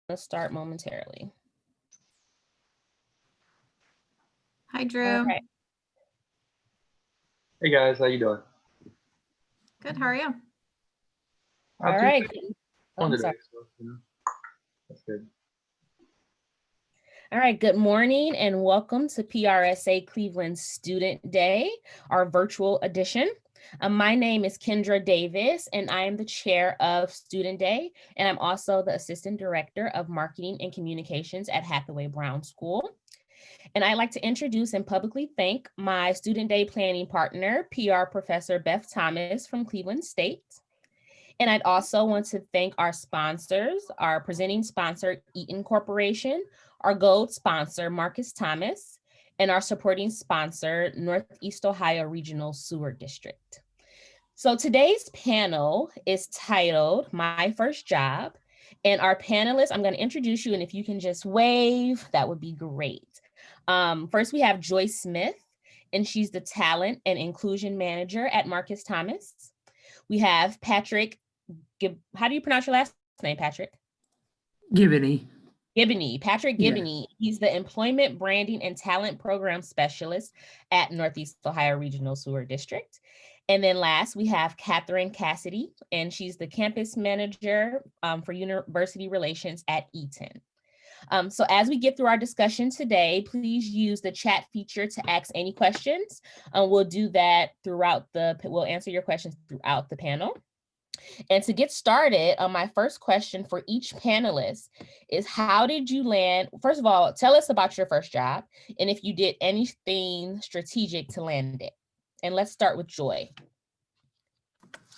Let's start momentarily. Hi, Drew. All right. Hey guys, how you doing? Good, how are you? All right. Fun today, so, that's good. All right, good morning and welcome to PRSA Cleveland Student Day, our virtual edition. My name is Kendra Davis and I am the chair of Student Day, and I'm also the assistant director of marketing and communications at Hathaway Brown School. And I'd like to introduce and publicly thank my Student Day planning partner, PR Professor Beth Thomas from Cleveland State. And I'd also want to thank our sponsors, our presenting sponsor, Eaton Corporation, our gold sponsor, Marcus Thomas, and our supporting sponsor, Northeast Ohio Regional Sewer District. So today's panel is titled My First Job. And our panelists, I'm going to introduce you, and if you can just wave, that would be great. First, we have Joy Smith, and she's the Talent and Inclusion Manager at Marcus Thomas. We have Patrick, how do you pronounce your last name, Patrick? Gibney. Patrick Gibney. Yeah. He's the Employment, Branding, and Talent Program Specialist at Northeast Ohio Regional Sewer District. And then last, we have Catherine Cassidy, and she's the Campus Manager for University Relations at Eaton. So as we get through our discussion today, please use the chat feature to ask any questions. We'll do that we'll answer your questions throughout the panel. And to get started, my first question for each panelist is, how did you land? First of all, tell us about your first job and if you did anything strategic to land it. And let's start with Joy.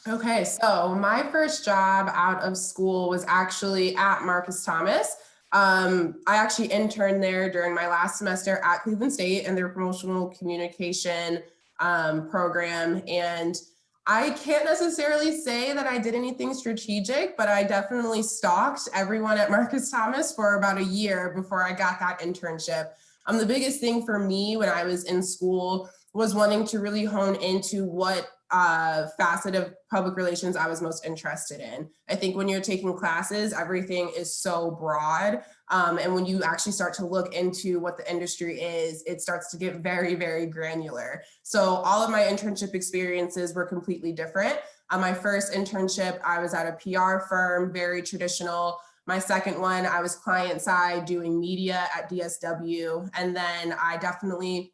Okay, so my first job out of school was actually at Marcus Thomas. I actually interned there during my last semester at Cleveland State in their promotional communication program. And I can't necessarily say that I did anything strategic, but I definitely stalked everyone at Marcus Thomas for about a year before I got that internship. The biggest thing for me when I was in school was wanting to really hone into what facet of public relations I was most interested in. I think when you're taking classes, everything is so broad. And when you actually start to look into what the industry is, it starts to get very, very granular. So all of my internship experiences were completely different. My first internship, I was at a PR firm, very traditional. My second one, I was client side doing media at DSW. And then I definitely,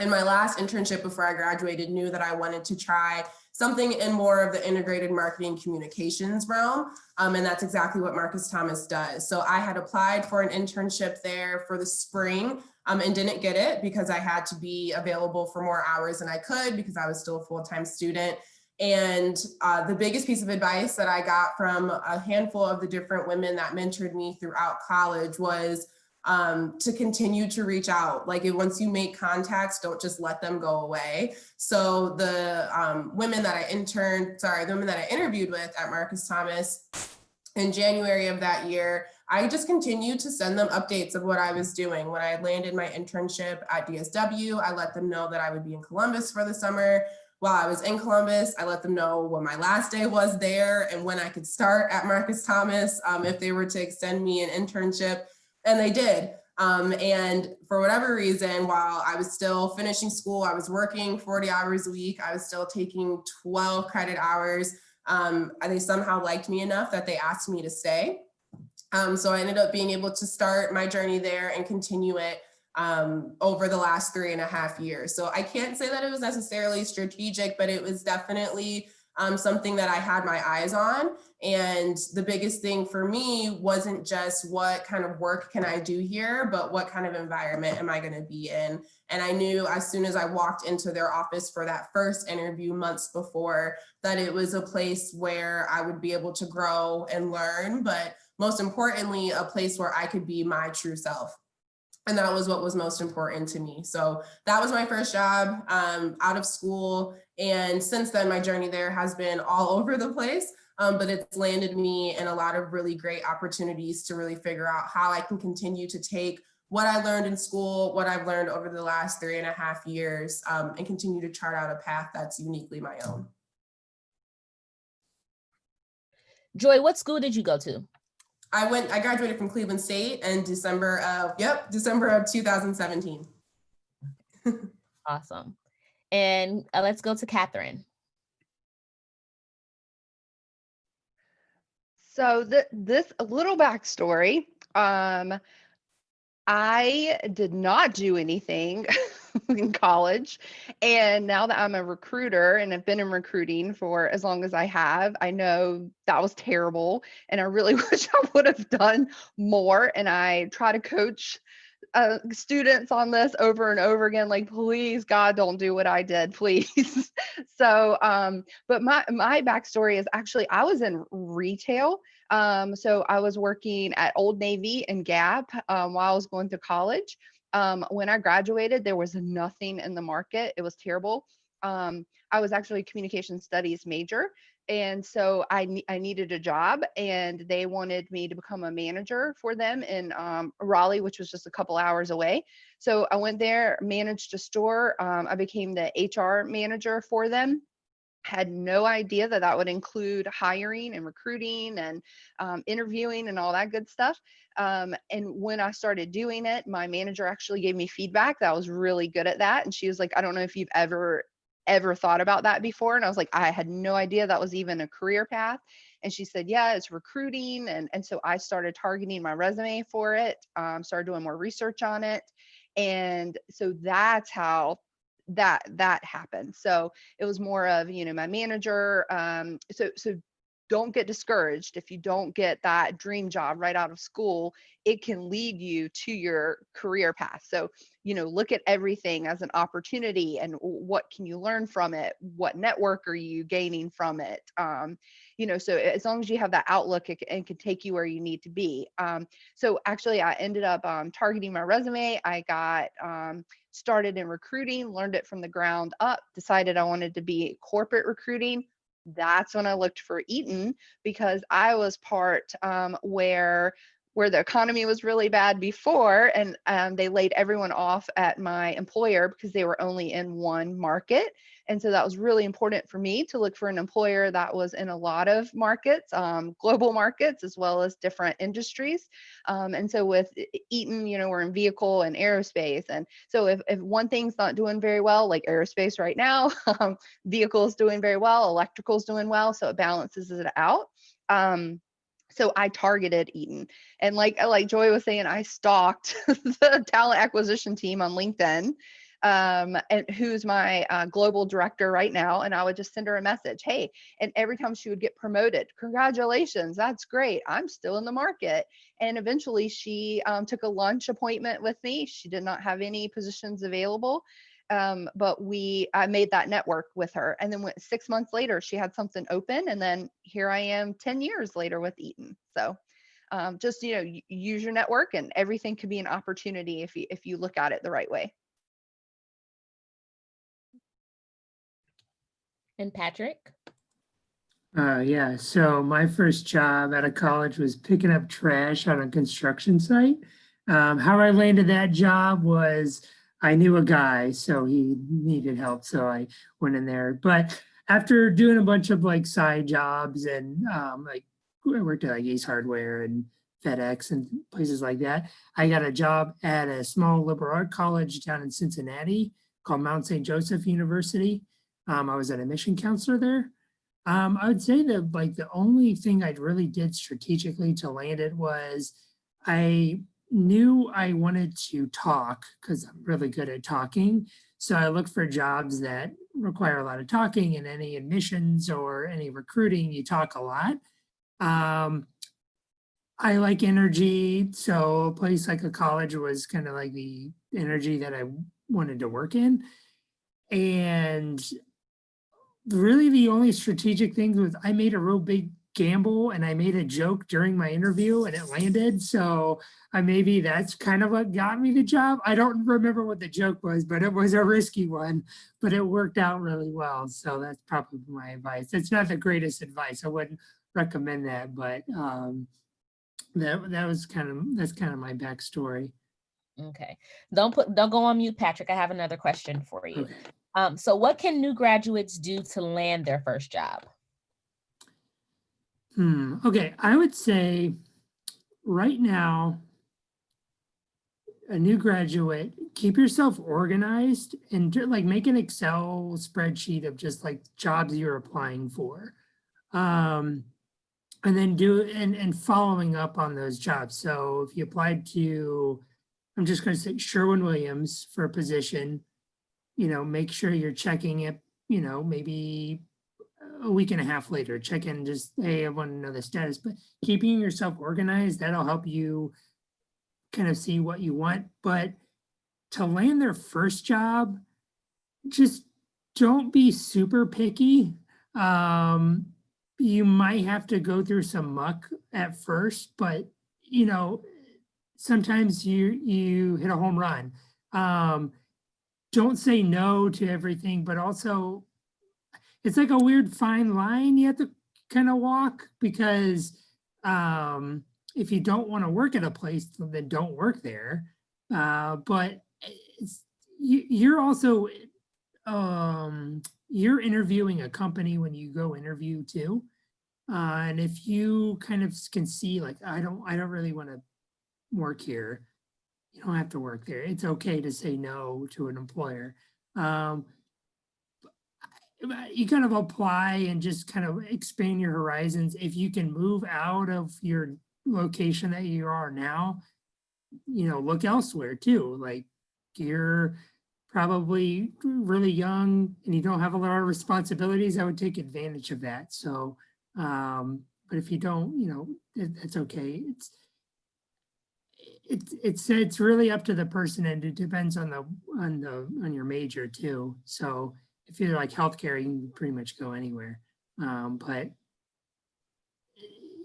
in my last internship before I graduated, knew that I wanted to try something in more of the integrated marketing communications realm. And that's exactly what Marcus Thomas does. So I had applied for an internship there for the spring and didn't get it because I had to be available for more hours than I could because I was still a full-time student. And the biggest piece of advice that I got from a handful of the different women that mentored me throughout college was to continue to reach out. Like once you make contacts, don't just let them go away. So the women that I interviewed with at Marcus Thomas in January of that year, I just continued to send them updates of what I was doing. When I landed my internship at DSW, I let them know that I would be in Columbus for the summer. While I was in Columbus, I let them know when my last day was there and when I could start at Marcus Thomas if they were to extend me an internship. And they did. And for whatever reason, while I was still finishing school, I was working 40 hours a week. I was still taking 12 credit hours. They somehow liked me enough that they asked me to stay. So I ended up being able to start my journey there and continue it over the last 3.5 years. So I can't say that it was necessarily strategic, but it was definitely something that I had my eyes on. And the biggest thing for me wasn't just what kind of work can I do here, but what kind of environment am I going to be in? And I knew as soon as I walked into their office for that first interview months before that it was a place where I would be able to grow and learn, but most importantly, a place where I could be my true self. And that was what was most important to me. So that was my first job out of school. And since then, my journey there has been all over the place, but it's landed me in a lot of really great opportunities to really figure out how I can continue to take what I learned in school, what I've learned over the last 3.5 years, and continue to chart out a path that's uniquely my own. Joy, what school did you go to? I graduated from Cleveland State in December of 2017. Awesome. And let's go to Catherine. So this a little backstory. I did not do anything in college. And now that I'm a recruiter and I've been in recruiting for as long as I have, I know that was terrible. And I really wish I would have done more. And I try to coach students on this over and over again, like, please, God, don't do what I did, please. So, but my backstory is actually I was in retail. So I was working at Old Navy and Gap while I was going through college. When I graduated, there was nothing in the market. It was terrible. I was actually a communication studies major. And so I needed a job, and they wanted me to become a manager for them in Raleigh, which was just a couple hours away. So I went there, managed a store. I became the HR manager for them. Had no idea that that would include hiring and recruiting and interviewing and all that good stuff. And when I started doing it, my manager actually gave me feedback that I was really good at that. And she was like, I don't know if you've ever thought about that before. And I was like, I had no idea that was even a career path. And she said, yeah, it's recruiting. And so I started targeting my resume for it, started doing more research on it. And so that's how that happened. So it was more of, my manager. So don't get discouraged if you don't get that dream job right out of school. It can lead you to your career path. So, look at everything as an opportunity, and what can you learn from it? What network are you gaining from it? So as long as you have that outlook, it can take you where you need to be. So actually I ended up targeting my resume. I got started in recruiting, learned it from the ground up, decided I wanted to be corporate recruiting. That's when I looked for Eaton, because I was part where the economy was really bad before, and they laid everyone off at my employer because they were only in one market. And so that was really important for me to look for an employer that was in a lot of markets, global markets, as well as different industries. And so with Eaton, we're in vehicle and aerospace. And so if one thing's not doing very well, like aerospace right now, vehicles doing very well, electrical's doing well, so it balances it out. So I targeted Eaton, and like Joy was saying, I stalked the talent acquisition team on LinkedIn, and who's my global director right now. And I would just send her a message, hey, and every time she would get promoted, congratulations, that's great, I'm still in the market. And eventually she took a lunch appointment with me. She did not have any positions available. But I made that network with her. And then 6 months later, she had something open. And then here I am 10 years later with Eaton. So just, use your network, and everything could be an opportunity if you look at it the right way. And Patrick? Yeah, so my first job out of college was picking up trash on a construction site. How I landed that job was I knew a guy, so he needed help, so I went in there. But after doing a bunch of like side jobs and I worked at like Ace Hardware and FedEx and places like that, I got a job at a small liberal art college down in Cincinnati called Mount St. Joseph University. I was an admission counselor there. I would say that like the only thing I really did strategically to land it was I knew I wanted to talk because I'm really good at talking. So I looked for jobs that require a lot of talking, and any admissions or any recruiting, you talk a lot. I like energy. So a place like a college was kind of like the energy that I wanted to work in. And really the only strategic thing was I made a real big gamble, and I made a joke during my interview and it landed. So maybe that's kind of what got me the job. I don't remember what the joke was, but it was a risky one, but it worked out really well. So that's probably my advice. It's not the greatest advice. I wouldn't recommend that, but that's kind of my backstory. Okay. Don't go on mute, Patrick. I have another question for you. Okay. So what can new graduates do to land their first job? Okay, I would say right now, a new graduate, keep yourself organized and like make an Excel spreadsheet of just like jobs you're applying for. And then and following up on those jobs. So if you applied to, I'm just going to say Sherwin-Williams for a position, make sure you're checking it, maybe a week and a half later, check in, just, hey, I want to know the status. But keeping yourself organized, that'll help you kind of see what you want. But to land their first job, just don't be super picky. You might have to go through some muck at first, but sometimes you hit a home run. Don't say no to everything, but also it's like a weird fine line you have to kind of walk, because if you don't want to work at a place, then don't work there. But you're also you're interviewing a company when you go interview too. And if you kind of can see like, I don't really want to work here, you don't have to work there. It's okay to say no to an employer. You kind of apply and just kind of expand your horizons. If you can move out of your location that you are now, look elsewhere too. Like, you're probably really young and you don't have a lot of responsibilities, I would take advantage of that. So, but if you don't, it's okay. It's really up to the person, and it depends on your major too. So if you're like healthcare, you can pretty much go anywhere. But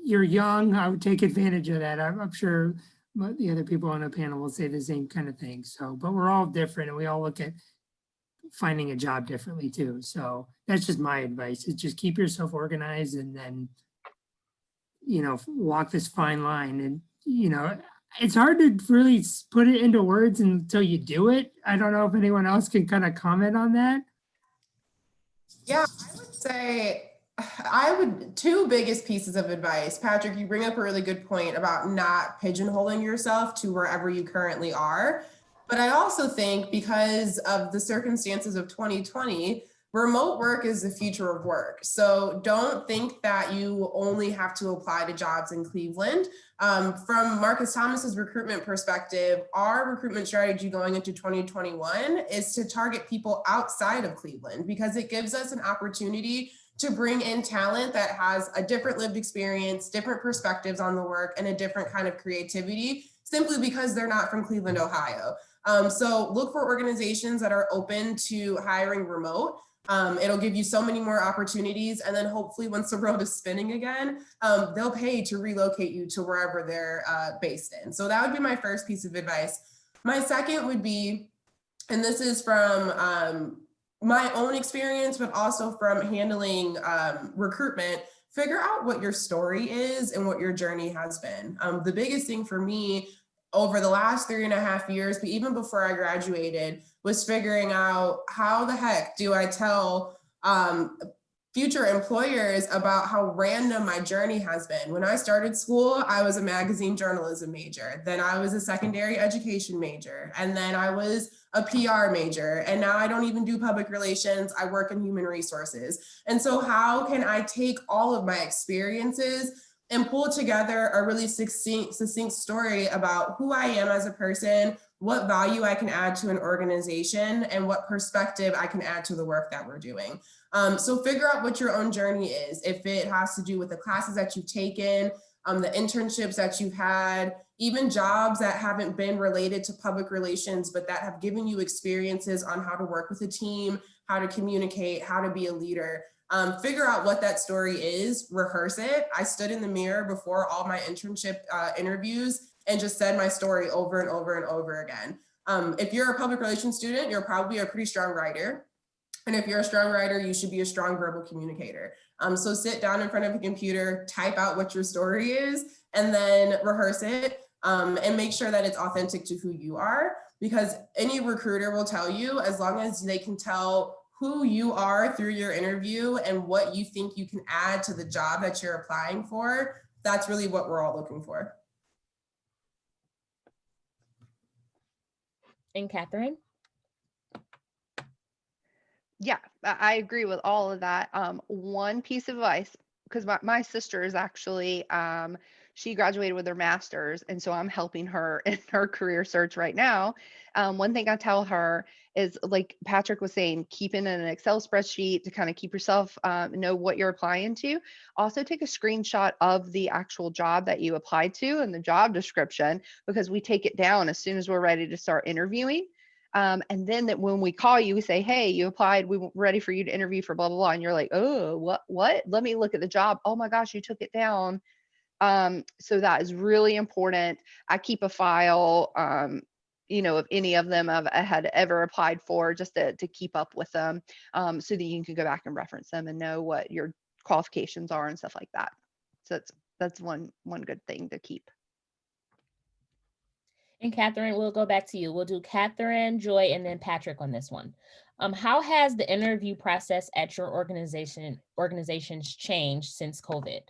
you're young, I would take advantage of that. I'm sure the other people on the panel will say the same kind of thing. So, but we're all different and we all look at finding a job differently too. So that's just my advice, is just keep yourself organized, and then, walk this fine line. And, it's hard to really put it into words until you do it. I don't know if anyone else can kind of comment on that. Yeah, I would say two biggest pieces of advice. Patrick, you bring up a really good point about not pigeonholing yourself to wherever you currently are. But I also think, because of the circumstances of 2020, remote work is the future of work. So don't think that you only have to apply to jobs in Cleveland. From Marcus Thomas's recruitment perspective, our recruitment strategy going into 2021 is to target people outside of Cleveland, because it gives us an opportunity to bring in talent that has a different lived experience, different perspectives on the work, and a different kind of creativity, simply because they're not from Cleveland, Ohio. So look for organizations that are open to hiring remote. It'll give you so many more opportunities. And then hopefully once the world is spinning again, they'll pay to relocate you to wherever they're based in. So that would be my first piece of advice. My second would be, and this is from my own experience, but also from handling recruitment, figure out what your story is and what your journey has been. The biggest thing for me over the last 3.5 years, but even before I graduated, was figuring out, how the heck do I tell future employers about how random my journey has been. When I started school, I was a magazine journalism major. Then I was a secondary education major. And then I was a PR major. And now I don't even do public relations. I work in human resources. And so how can I take all of my experiences and pull together a really succinct story about who I am as a person, what value I can add to an organization, and what perspective I can add to the work that we're doing. So figure out what your own journey is. If it has to do with the classes that you've taken, the internships that you've had, even jobs that haven't been related to public relations, but that have given you experiences on how to work with a team, how to communicate, how to be a leader. Figure out what that story is, rehearse it. I stood in the mirror before all my internship interviews and just said my story over and over and over again. If you're a public relations student, you're probably a pretty strong writer. And if you're a strong writer, you should be a strong verbal communicator. So sit down in front of a computer, type out what your story is, and then rehearse it, and make sure that it's authentic to who you are. Because any recruiter will tell you, as long as they can tell who you are through your interview and what you think you can add to the job that you're applying for, that's really what we're all looking for. And Catherine? Yeah, I agree with all of that. One piece of advice, because my sister is actually, she graduated with her master's, and so I'm helping her in her career search right now. One thing I tell her is, like Patrick was saying, keep in an Excel spreadsheet to kind of keep yourself, know what you're applying to. Also take a screenshot of the actual job that you applied to and the job description, because we take it down as soon as we're ready to start interviewing. And then that when we call you, we say, hey, you applied, we're ready for you to interview for blah, blah, blah. And you're like, oh, what? Let me look at the job. Oh my gosh, you took it down. So that is really important. I keep a file, of any of them I had ever applied for, just to keep up with them, so that you can go back and reference them and know what your qualifications are and stuff like that. So that's one good thing to keep. And Catherine, we'll go back to you. We'll do Catherine, Joy, and then Patrick on this one. How has the interview process at your organizations changed since COVID?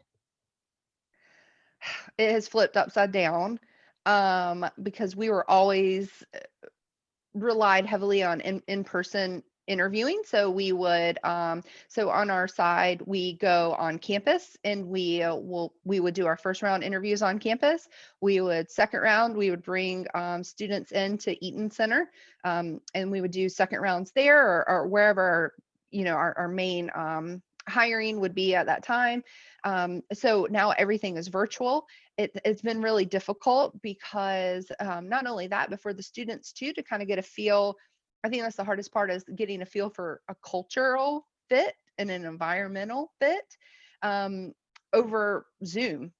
It has flipped upside down, because we were always relied heavily on in-person interviewing. So we would, so on our side, we go on campus and we would do our first round interviews on campus. We would second round, we would bring students into Eaton Center, and we would do second rounds there, or wherever, our main hiring would be at that time. So now everything is virtual. It's been really difficult because not only that, but for the students too, to kind of get a feel. I think that's the hardest part, is getting a feel for a cultural fit and an environmental fit over Zoom.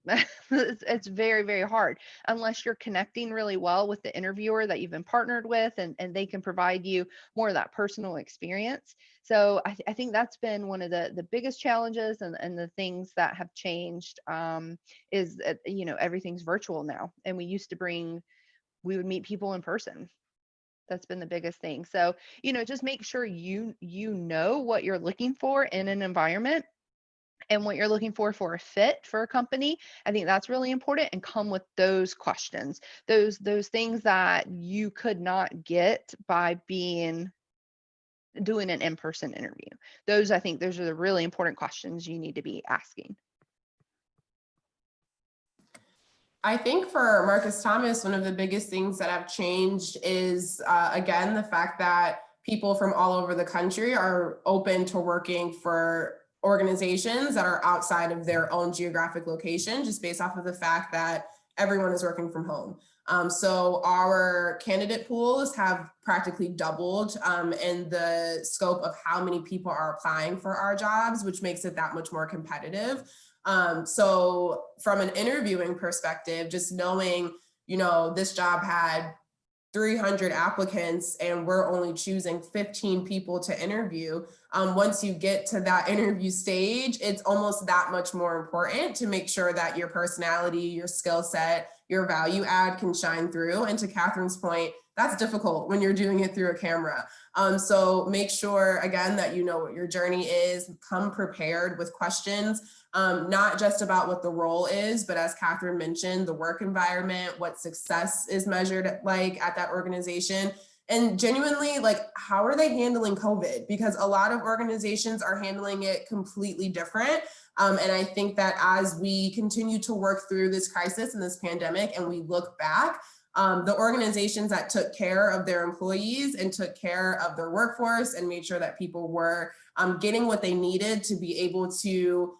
It's very, very hard unless you're connecting really well with the interviewer that you've been partnered with, and they can provide you more of that personal experience. So I think that's been one of the biggest challenges, and the things that have changed, is that, everything's virtual now. And we would meet people in person. That's been the biggest thing. So, just make sure you know what you're looking for in an environment and what you're looking for a fit for a company. I think that's really important, and come with those questions, those things that you could not get by doing an in-person interview. I think those are the really important questions you need to be asking. I think for Marcus Thomas, one of the biggest things that have changed is, again, the fact that people from all over the country are open to working for organizations that are outside of their own geographic location, just based off of the fact that everyone is working from home. So our candidate pools have practically doubled in the scope of how many people are applying for our jobs, which makes it that much more competitive. So from an interviewing perspective, just knowing, this job had 300 applicants and we're only choosing 15 people to interview. Once you get to that interview stage, it's almost that much more important to make sure that your personality, your skill set, your value add can shine through. And to Catherine's point, that's difficult when you're doing it through a camera. So make sure, again, that you know what your journey is, come prepared with questions. Not just about what the role is, but as Catherine mentioned, the work environment, what success is measured like at that organization, and genuinely, like, how are they handling COVID? Because a lot of organizations are handling it completely different. And I think that as we continue to work through this crisis and this pandemic, and we look back, the organizations that took care of their employees and took care of their workforce and made sure that people were getting what they needed to be able to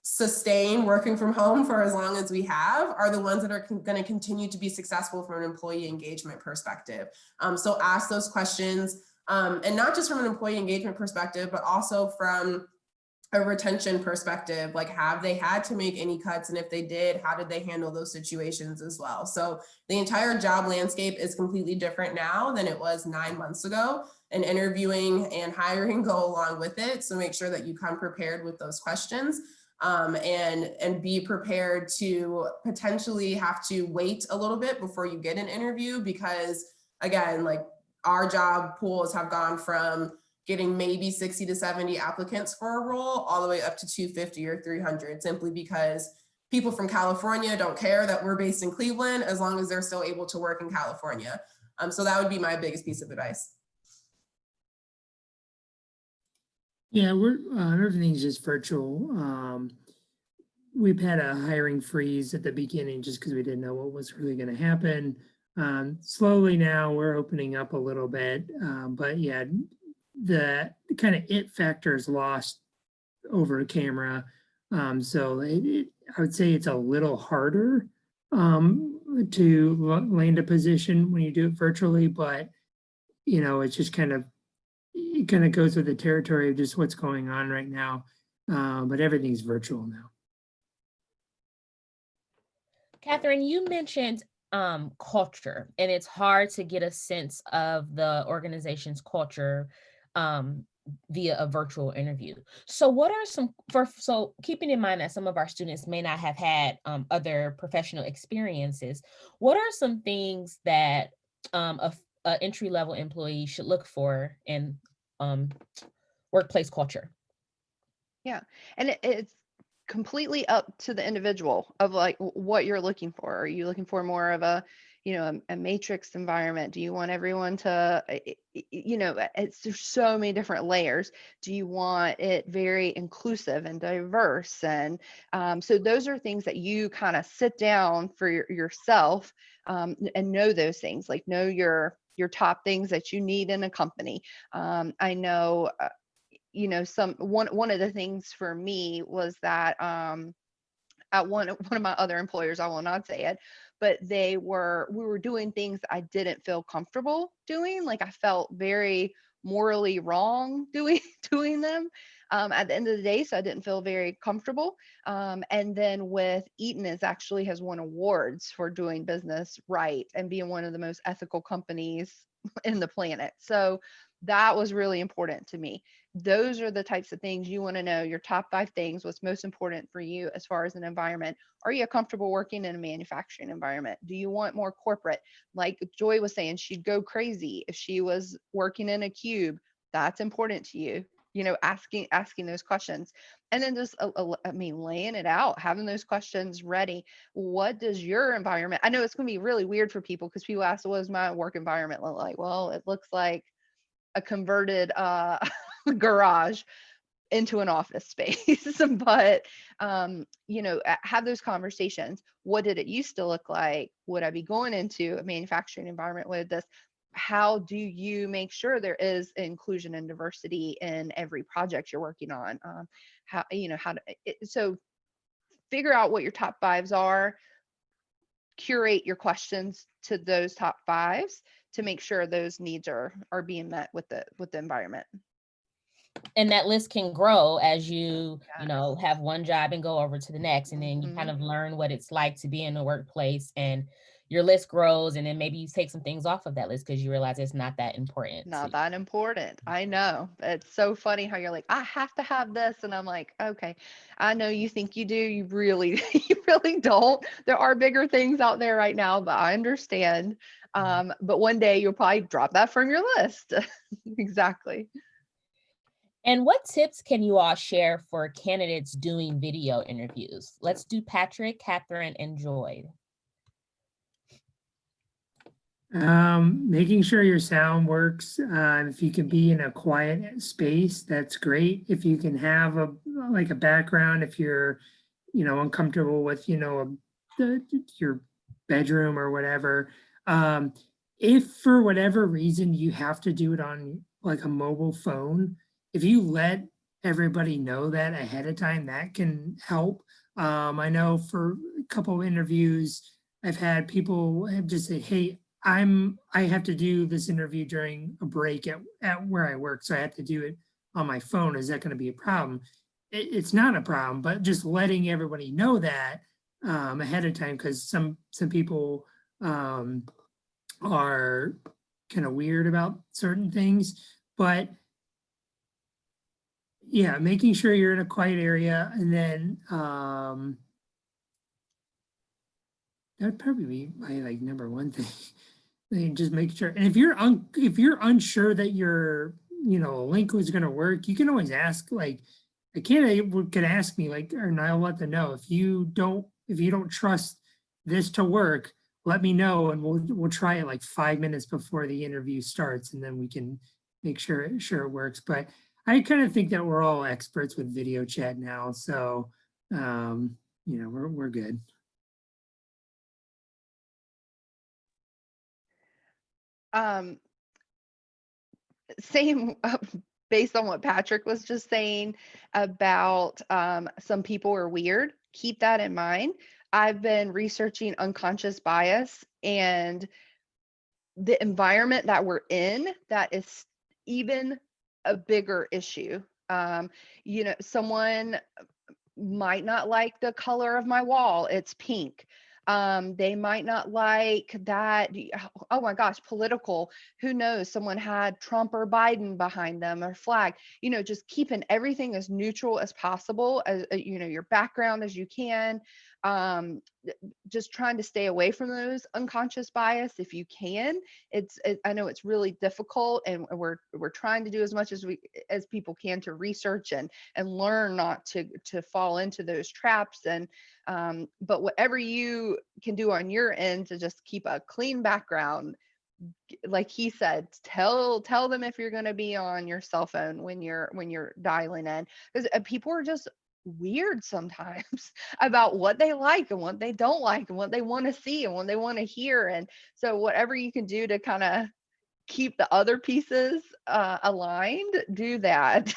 sustain working from home for as long as we have, are the ones that are going to continue to be successful from an employee engagement perspective. So ask those questions, and not just from an employee engagement perspective, but also from a retention perspective. Like, have they had to make any cuts? And if they did, how did they handle those situations as well? So the entire job landscape is completely different now than it was 9 months ago, and interviewing and hiring go along with it. So make sure that you come prepared with those questions. And be prepared to potentially have to wait a little bit before you get an interview, because again, like, our job pools have gone from getting maybe 60 to 70 applicants for a role all the way up to 250 or 300, simply because people from California don't care that we're based in Cleveland as long as they're still able to work in California. So that would be my biggest piece of advice. Yeah, we're everything's just virtual. We've had a hiring freeze at the beginning just because we didn't know what was really going to happen. Slowly now we're opening up a little bit, but yeah, the kind of it factor is lost over a camera. So I would say it's a little harder to land a position when you do it virtually, but you know, it's just it kind of goes with the territory of just what's going on right now. But everything's virtual now. Catherine, you mentioned culture, and it's hard to get a sense of the organization's culture via a virtual interview. So what are so keeping in mind that some of our students may not have had other professional experiences, what are some things that a entry-level employee should look for in workplace culture? Yeah, and it's completely up to the individual of like what you're looking for. Are you looking for more of a, a matrix environment? Do you want everyone to, there's so many different layers. Do you want it very inclusive and diverse? And so those are things that you kind of sit down for yourself and know those things, like know your top things that you need in a company. I know, one of the things for me was that at one of my other employers, I will not say it, but we were doing things that I didn't feel comfortable doing. Like I felt very morally wrong doing them at the end of the day. So I didn't feel very comfortable. And then with Eaton actually has won awards for doing business right and being one of the most ethical companies in the planet. So that was really important to me. Those are the types of things you want to know, your top 5 things, what's most important for you as far as an environment. Are you comfortable working in a manufacturing environment? Do you want more corporate? Like Joy was saying, she'd go crazy if she was working in a cube. That's important to you, asking those questions. And then just, laying it out, having those questions ready. What does your environment, I know it's going to be really weird for people because people ask, what does my work environment look like? Well, it looks like a converted garage into an office space. But have those conversations. What did it used to look like? Would I be going into a manufacturing environment with this? How do you make sure there is inclusion and diversity in every project you're working on? So figure out what your top 5s are, curate your questions to those top 5s to make sure those needs are being met with the environment. And that list can grow as you have one job and go over to the next, and then you kind of learn what it's like to be in the workplace, and your list grows, and then maybe you take some things off of that list because you realize it's not that important. Not that important. I know. It's so funny how you're like, I have to have this. And I'm like, okay, I know you think you do. You really don't. There are bigger things out there right now, but I understand. But one day you'll probably drop that from your list. Exactly. And what tips can you all share for candidates doing video interviews? Let's do Patrick, Catherine, and Joy. Making sure your sound works. If you can be in a quiet space, that's great. If you can have a background, if you're, uncomfortable with, your bedroom or whatever. If for whatever reason you have to do it on like a mobile phone, if you let everybody know that ahead of time, that can help. I know for a couple of interviews, I've had people have just say, hey, I have to do this interview during a break at where I work, so I have to do it on my phone. Is that going to be a problem? It's not a problem, but just letting everybody know that ahead of time, because some people are kind of weird about certain things. But yeah, making sure you're in a quiet area, and then that'd probably be my number one thing. Just make sure. And if you're unsure that your link was going to work, you can always ask. Like a candidate could ask me, and I'll let them know, if you don't trust this to work, let me know, and we'll try it like 5 minutes before the interview starts, and then we can make sure it works. But I kind of think that we're all experts with video chat now, so we're good. Same based on what Patrick was just saying about some people are weird. Keep that in mind. I've been researching unconscious bias and the environment that we're in, that is even a bigger issue. Someone might not like the color of my wall. It's pink. They might not like that. Oh my gosh, political. Who knows? Someone had Trump or Biden behind them or flag. Just keeping everything as neutral as possible, as your background as you can. Just trying to stay away from those unconscious bias if you can. I know it's really difficult, and we're trying to do as much as people can to research and learn not to fall into those traps. And but whatever you can do on your end to just keep a clean background, like he said, tell them if you're going to be on your cell phone when you're dialing in, because people are just weird sometimes about what they like and what they don't like and what they want to see and what they want to hear. And so whatever you can do to kind of keep the other pieces aligned, do that.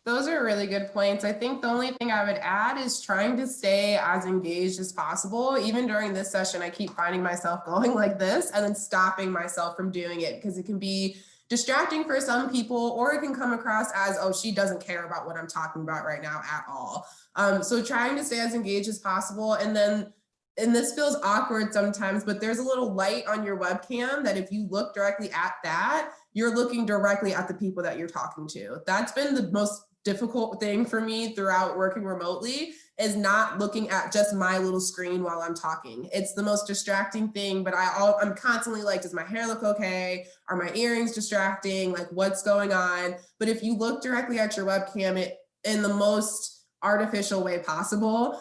Those are really good points. I think the only thing I would add is trying to stay as engaged as possible. Even during this session, I keep finding myself going like this and then stopping myself from doing it, because it can be distracting for some people, or it can come across as, oh, she doesn't care about what I'm talking about right now at all. So trying to stay as engaged as possible. And this feels awkward sometimes, but there's a little light on your webcam that if you look directly at that, you're looking directly at the people that you're talking to. That's been the most difficult thing for me throughout working remotely, is not looking at just my little screen while I'm talking. It's the most distracting thing, but I'm constantly like, does my hair look okay? Are my earrings distracting? Like, what's going on? But if you look directly at your webcam, it in the most artificial way possible,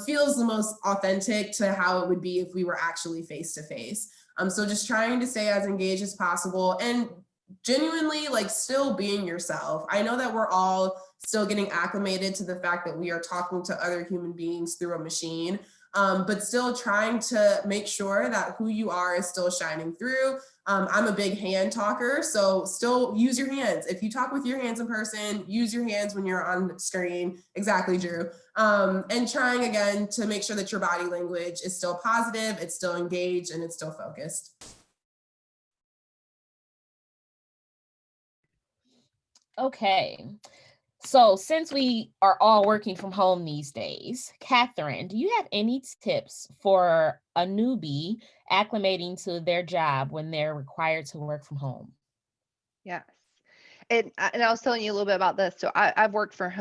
feels the most authentic to how it would be if we were actually face to face. So just trying to stay as engaged as possible and genuinely like still being yourself. I know that we're all still getting acclimated to the fact that we are talking to other human beings through a machine, but still trying to make sure that who you are is still shining through. I'm a big hand talker, so still use your hands. If you talk with your hands in person, use your hands when you're on screen. Exactly, Drew. And trying again to make sure that your body language is still positive, it's still engaged, and it's still focused. Okay. So since we are all working from home these days, Catherine, do you have any tips for a newbie acclimating to their job when they're required to work from home? Yes. And I was telling you a little bit about this. So I've worked from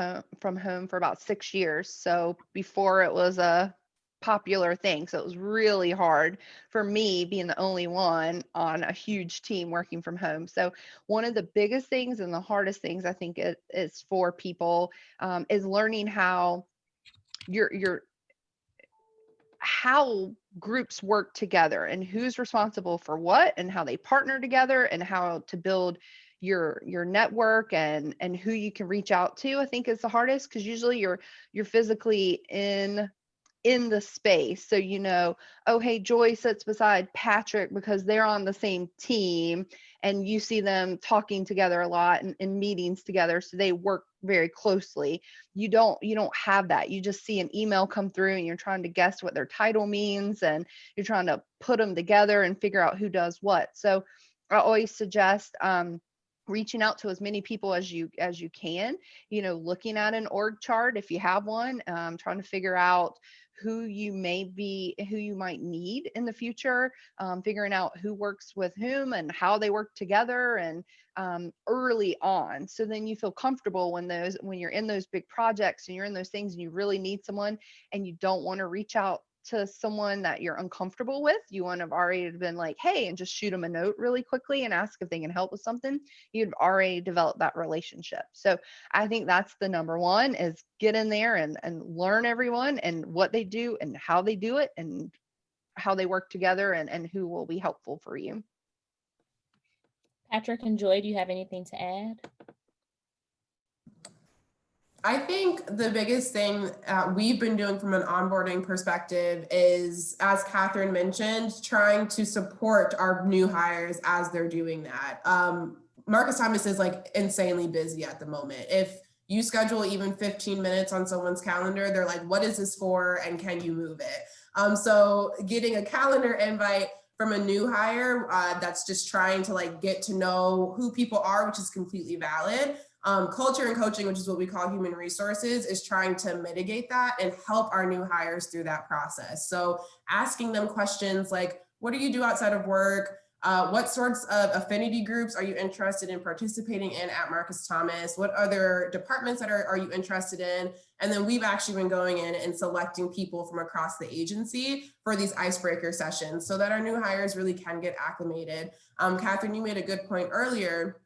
home for about 6 years. So before it was a popular thing. So it was really hard for me being the only one on a huge team working from home. So one of the biggest things and the hardest things I think is for people is learning how how groups work together and who's responsible for what and how they partner together and how to build your network and who you can reach out to. I think is the hardest, because usually you're physically in the space. So, oh, hey, Joy sits beside Patrick because they're on the same team, and you see them talking together a lot and in meetings together. So they work very closely. You don't have that. You just see an email come through and you're trying to guess what their title means, and you're trying to put them together and figure out who does what. So I always suggest, reaching out to as many people as you can, looking at an org chart if you have one, trying to figure out who you might need in the future, figuring out who works with whom and how they work together, and early on. So then you feel comfortable when you're in those big projects and you're in those things and you really need someone and you don't want to reach out to someone that you're uncomfortable with, you want to have already been like, hey, and just shoot them a note really quickly and ask if they can help with something, you've already developed that relationship. So I think that's the number one, is get in there and learn everyone and what they do and how they do it and how they work together and who will be helpful for you. Patrick and Joy, do you have anything to add? I think the biggest thing we've been doing from an onboarding perspective is, as Catherine mentioned, trying to support our new hires as they're doing that. Marcus Thomas is like insanely busy at the moment. If you schedule even 15 minutes on someone's calendar, they're like, what is this for? And can you move it? So getting a calendar invite from a new hire that's just trying to like get to know who people are, which is completely valid. Culture and coaching, which is what we call human resources, is trying to mitigate that and help our new hires through that process. So asking them questions like, what do you do outside of work? What sorts of affinity groups are you interested in participating in at Marcus Thomas? What other departments that are you interested in? And then we've actually been going in and selecting people from across the agency for these icebreaker sessions so that our new hires really can get acclimated. Catherine, you made a good point earlier.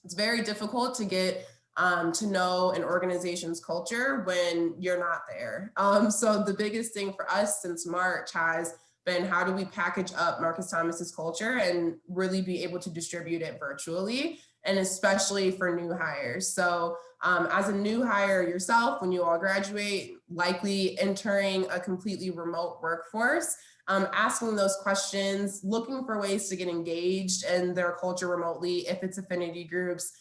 It's very difficult to get to know an organization's culture when you're not there. So the biggest thing for us since March has been, how do we package up Marcus Thomas's culture and really be able to distribute it virtually, and especially for new hires. So as a new hire yourself, when you all graduate, likely entering a completely remote workforce, asking those questions, looking for ways to get engaged in their culture remotely, if it's affinity groups,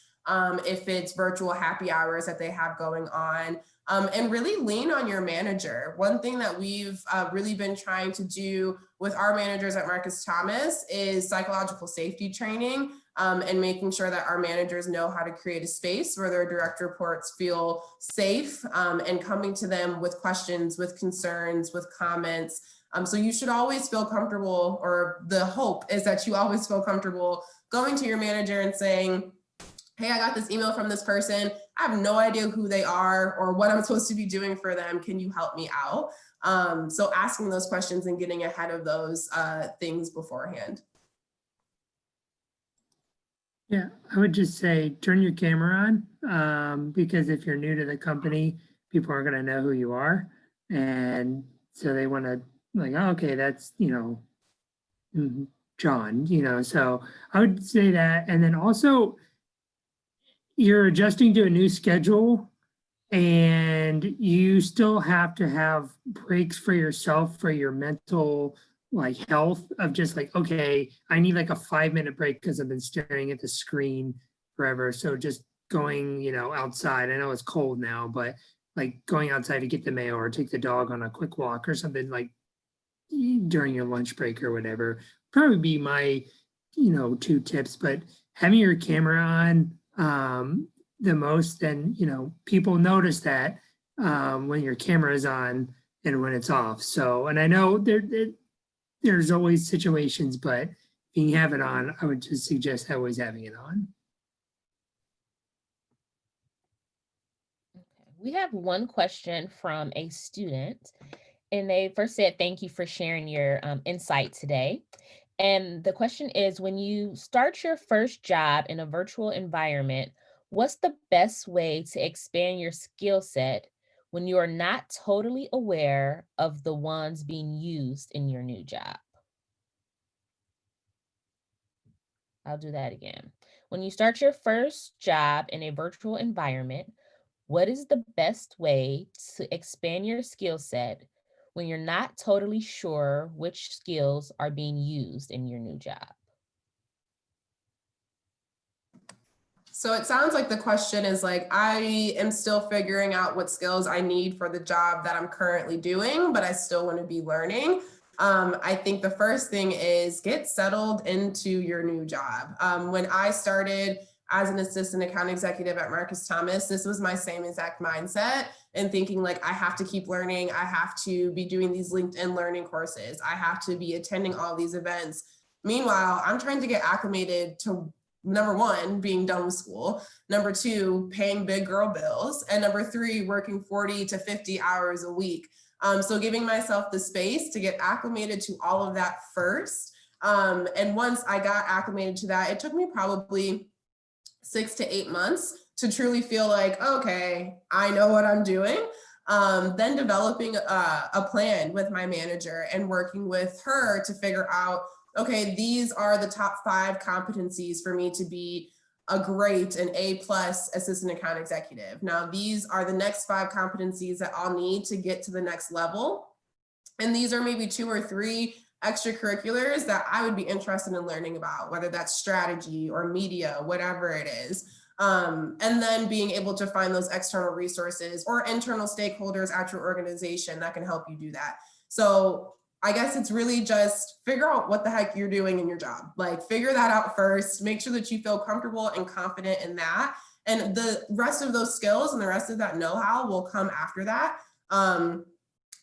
if it's virtual happy hours that they have going on, and really lean on your manager. One thing that we've really been trying to do with our managers at Marcus Thomas is psychological safety training, and making sure that our managers know how to create a space where their direct reports feel safe, and coming to them with questions, with concerns, with comments. So you should always feel comfortable, or the hope is that you always feel comfortable going to your manager and saying, hey, I got this email from this person. I have no idea who they are or what I'm supposed to be doing for them. Can you help me out? So asking those questions and getting ahead of those things beforehand. Yeah, I would just say turn your camera on, because if you're new to the company, people aren't going to know who you are. And so they want to like, oh, okay, that's, John, so I would say that. And then also you're adjusting to a new schedule and you still have to have breaks for yourself, for your mental like health, of just like, okay, I need like a 5-minute break because I've been staring at the screen forever. So just going, outside, I know it's cold now, but like going outside to get the mail or take the dog on a quick walk or something like during your lunch break or whatever, probably be my, 2 tips. But having your camera on the most, then, people notice that when your camera is on and when it's off. So, and I know there's always situations, but if you have it on, I would just suggest always having it on. We have one question from a student, and they first said, thank you for sharing your insight today. And the question is, when you start your first job in a virtual environment, what's the best way to expand your skill set when you are not totally aware of the ones being used in your new job? I'll do that again. When you start your first job in a virtual environment, what is the best way to expand your skill set when you're not totally sure which skills are being used in your new job? So it sounds like the question is like, I am still figuring out what skills I need for the job that I'm currently doing, but I still want to be learning. I think the first thing is get settled into your new job. When I started as an assistant account executive at Marcus Thomas, this was my same exact mindset, and thinking like, I have to keep learning. I have to be doing these LinkedIn learning courses. I have to be attending all these events. Meanwhile, I'm trying to get acclimated to, number 1, being done with school, number 2, paying big girl bills, and number 3, working 40 to 50 hours a week. So giving myself the space to get acclimated to all of that first. And once I got acclimated to that, it took me probably 6 to 8 months to truly feel like, okay, I know what I'm doing. Then developing a plan with my manager and working with her to figure out, okay, these are the top 5 competencies for me to be a great and A+ assistant account executive. Now, these are the next 5 competencies that I'll need to get to the next level. And these are maybe 2 or 3 extracurriculars that I would be interested in learning about, whether that's strategy or media, whatever it is. And then being able to find those external resources or internal stakeholders at your organization that can help you do that. So I guess it's really just figure out what the heck you're doing in your job. Like, figure that out first, make sure that you feel comfortable and confident in that. And the rest of those skills and the rest of that know-how will come after that.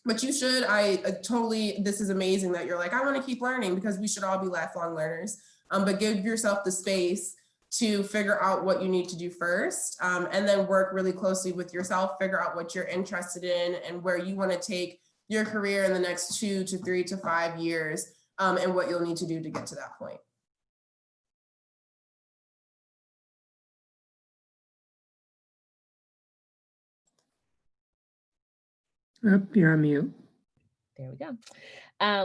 But you should, this is amazing that you're like, I want to keep learning, because we should all be lifelong learners. But give yourself the space to figure out what you need to do first, and then work really closely with yourself, figure out what you're interested in and where you want to take your career in the next 2 to 3 to 5 years, and what you'll need to do to get to that point. Oh, you're on mute. There we go.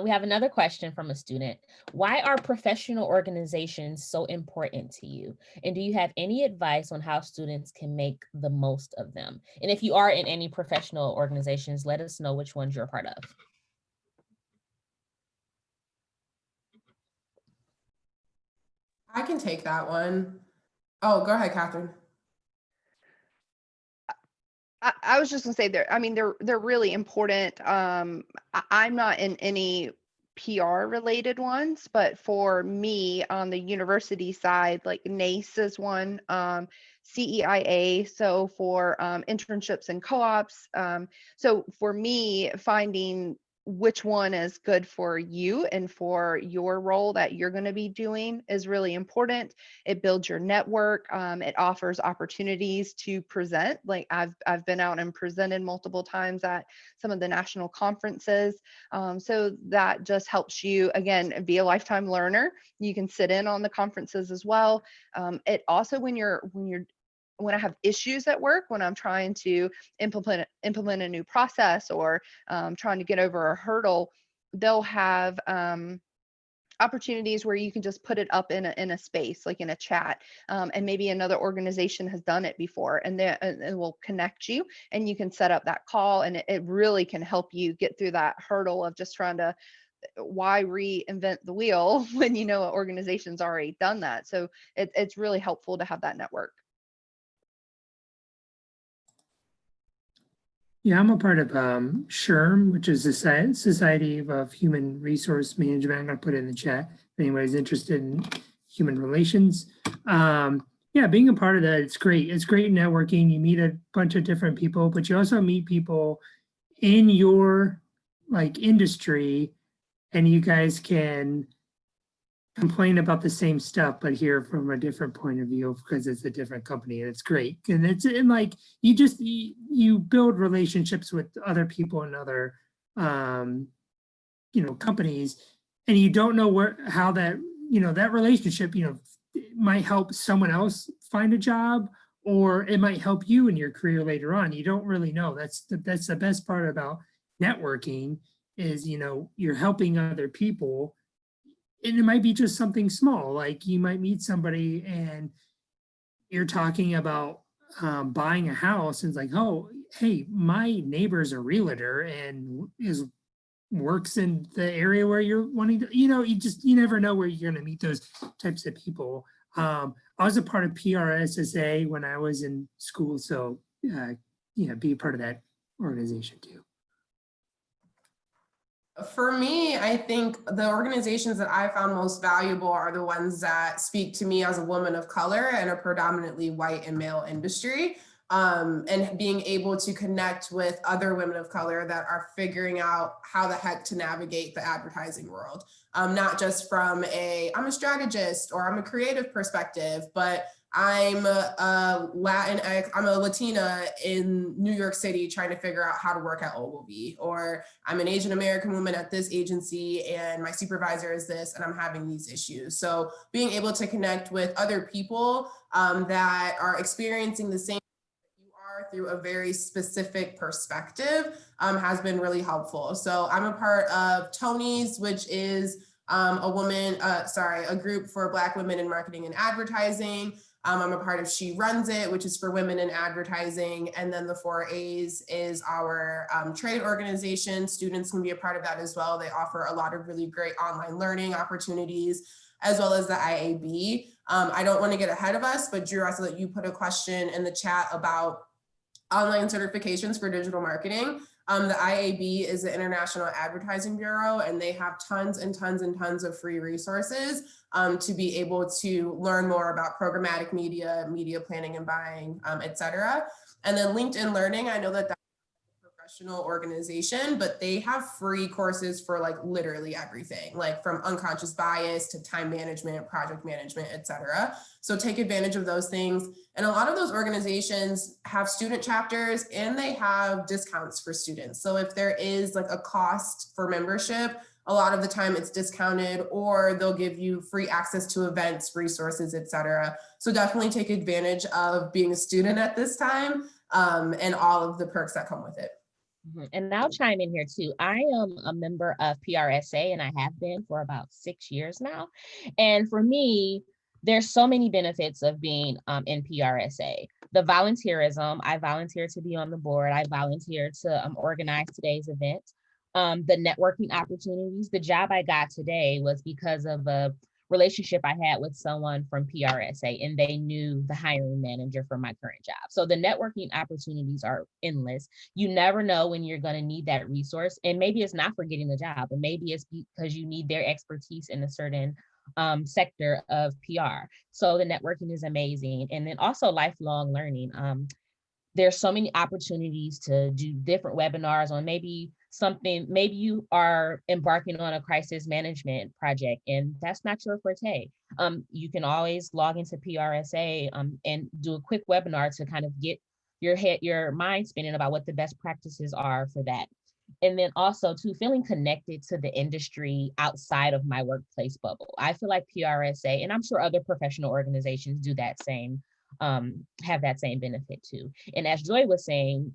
We have another question from a student. Why are professional organizations so important to you? And do you have any advice on how students can make the most of them? And if you are in any professional organizations, let us know which ones you're a part of. I can take that one. Oh, go ahead, Catherine. I was just gonna say they're really important. I'm not in any PR related ones, but for me on the university side, like NACE is one, CEIA, so for internships and co-ops. So for me, finding which one is good for you and for your role that you're going to be doing is really important. It builds your network. It offers opportunities to present. Like I've been out and presented multiple times at some of the national conferences. So that just helps you, again, be a lifetime learner. You can sit in on the conferences as well. It also, when I have issues at work, when I'm trying to implement a new process or trying to get over a hurdle, they'll have opportunities where you can just put it up in a space, like in a chat, and maybe another organization has done it before, and it will connect you, and you can set up that call, and it really can help you get through that hurdle of just trying to, why reinvent the wheel when you know an organization's already done that. So it's really helpful to have that network. Yeah, I'm a part of SHRM, which is the Society of Human Resource Management. I'm going to put it in the chat if anybody's interested in human relations. Yeah, being a part of that, it's great. It's great networking. You meet a bunch of different people, but you also meet people in your industry, and you guys can complain about the same stuff, but hear from a different point of view because it's a different company, and it's great. And you build relationships with other people and other companies, and you don't know how that that relationship might help someone else find a job, or it might help you in your career later on. You don't really know. That's the best part about networking is you're helping other people. And it might be just something small, like you might meet somebody and you're talking about buying a house, and it's like, oh, hey, my neighbor's a realtor and works in the area where you're wanting to, you never know where you're going to meet those types of people. I was a part of PRSA when I was in school, so be a part of that organization too. For me, I think the organizations that I found most valuable are the ones that speak to me as a woman of color in a predominantly white and male industry. and being able to connect with other women of color that are figuring out how the heck to navigate the advertising world. Not just from I'm a strategist or I'm a creative perspective, but I'm a Latina in New York City trying to figure out how to work at Ogilvy, or I'm an Asian American woman at this agency and my supervisor is this and I'm having these issues. So being able to connect with other people that are experiencing the same you are through a very specific perspective has been really helpful. So I'm a part of Tony's, which is a group for Black women in marketing and advertising. I'm a part of She Runs It, which is for women in advertising. And then the 4A's is our trade organization. Students can be a part of that as well. They offer a lot of really great online learning opportunities, as well as the IAB. I don't want to get ahead of us, but Drew, I saw that you put a question in the chat about online certifications for digital marketing. The IAB is the International Advertising Bureau, and they have tons and tons and tons of free resources to be able to learn more about programmatic media, media planning and buying, et cetera. And then LinkedIn Learning, I know that that's a professional organization, but they have free courses for like literally everything, like from unconscious bias to time management, project management, et cetera. So take advantage of those things. And a lot of those organizations have student chapters and they have discounts for students. So if there is like a cost for membership, a lot of the time it's discounted, or they'll give you free access to events, resources, et cetera. So definitely take advantage of being a student at this time and all of the perks that come with it. And I'll chime in here too. I am a member of PRSA and I have been for about 6 years now. And for me, there's so many benefits of being in PRSA. The volunteerism, I volunteer to be on the board. I volunteer to organize today's event. The networking opportunities, the job I got today was because of a relationship I had with someone from PRSA, and they knew the hiring manager for my current job. So the networking opportunities are endless. You never know when you're going to need that resource. And maybe it's not for getting the job, but maybe it's because you need their expertise in a certain sector of PR. So the networking is amazing. And then also lifelong learning. There's so many opportunities to do different webinars on maybe you are embarking on a crisis management project and that's not your forte. You can always log into PRSA and do a quick webinar to kind of get your mind spinning about what the best practices are for that. And then also too, feeling connected to the industry outside of my workplace bubble. I feel like PRSA, and I'm sure other professional organizations do that same, have that same benefit too. And as Joy was saying,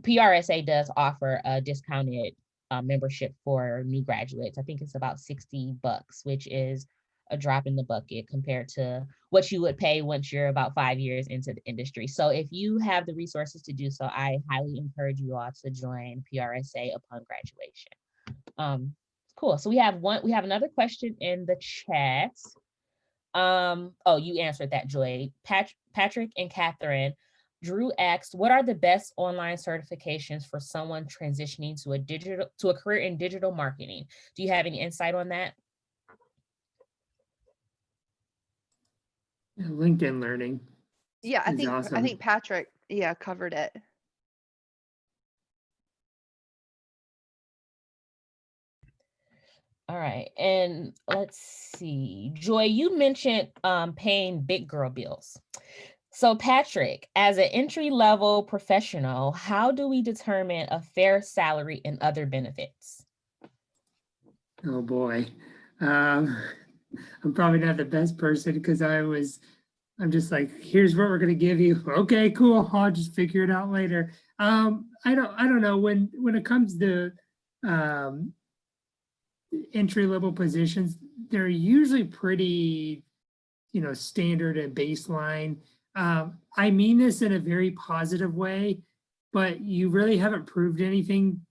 PRSA does offer a discounted membership for new graduates. I think it's about $60, which is a drop in the bucket compared to what you would pay once you're about 5 years into the industry. So if you have the resources to do so, I highly encourage you all to join PRSA upon graduation. Cool. So we have another question in the chat. Oh, you answered that, Joy. Patrick and Catherine. Drew asked, what are the best online certifications for someone transitioning to a career in digital marketing? Do you have any insight on that? LinkedIn Learning. Yeah, I awesome. think Patrick, covered it. All right, and let's see. Joy, you mentioned paying big girl bills. So Patrick, as an entry-level professional, how do we determine a fair salary and other benefits? Oh boy. I'm probably not the best person because I'm just like, here's what we're gonna give you. Okay, cool. I'll just figure it out later. I don't know, when it comes to entry-level positions, they're usually pretty, standard and baseline. I mean this in a very positive way, but you really haven't proved anything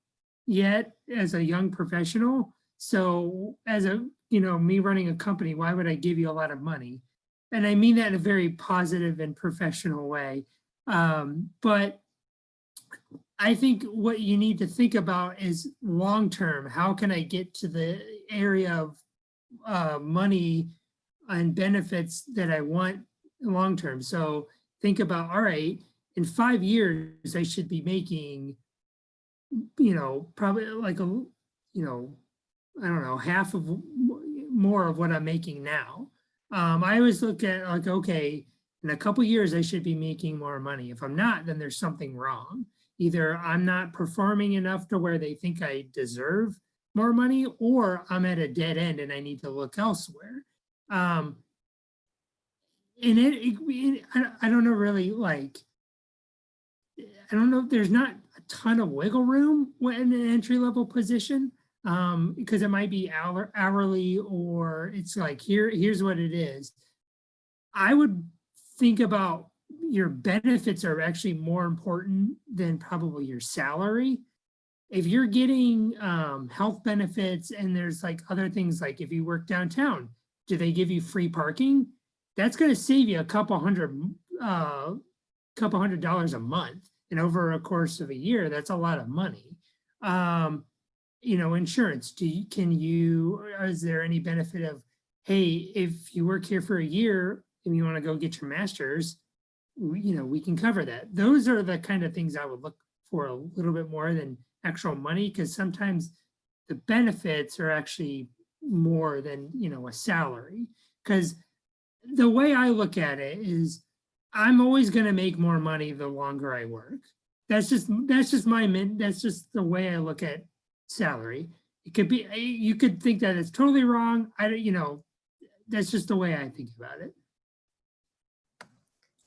yet as a young professional. So as me running a company, why would I give you a lot of money? And I mean that in a very positive and professional way. But I think what you need to think about is long-term. How can I get to the area of money and benefits that I want long-term? So think about, all right, in 5 years, I should be making, probably like I don't know, half of more of what I'm making now. I always look at like, okay, in a couple years, I should be making more money. If I'm not, then there's something wrong. Either I'm not performing enough to where they think I deserve more money, or I'm at a dead end and I need to look elsewhere. And I don't know really, like, I don't know if there's not a ton of wiggle room in an entry level position, because it might be hourly, or it's like, here's what it is. I would think about your benefits are actually more important than probably your salary. If you're getting health benefits, and there's like other things, like if you work downtown, do they give you free parking? That's going to save you a couple $100 a month. And over a course of a year, that's a lot of money. Insurance, is there any benefit of, hey, if you work here for a year and you want to go get your master's, we can cover that. Those are the kind of things I would look for a little bit more than actual money, because sometimes the benefits are actually more than, a salary. Because the way I look at it is, I'm always going to make more money the longer I work. That's just the way I look at salary. It could be, you could think that it's totally wrong. That's just the way I think about it.